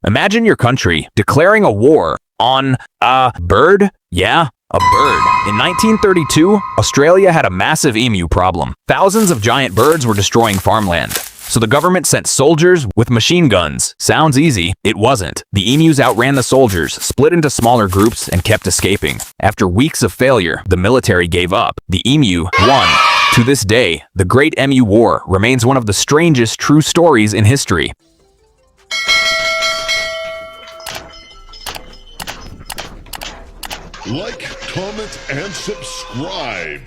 Imagine your country declaring a war on a bird? Yeah, a bird. In 1932, Australia had a massive emu problem. Thousands of giant birds were destroying farmland. So the government sent soldiers with machine guns. Sounds easy. It wasn't. The emus outran the soldiers, split into smaller groups, and kept escaping. After weeks of failure, the military gave up. The emu won. To this day, the Great Emu War remains one of the strangest true stories in history. Like, comment, and subscribe.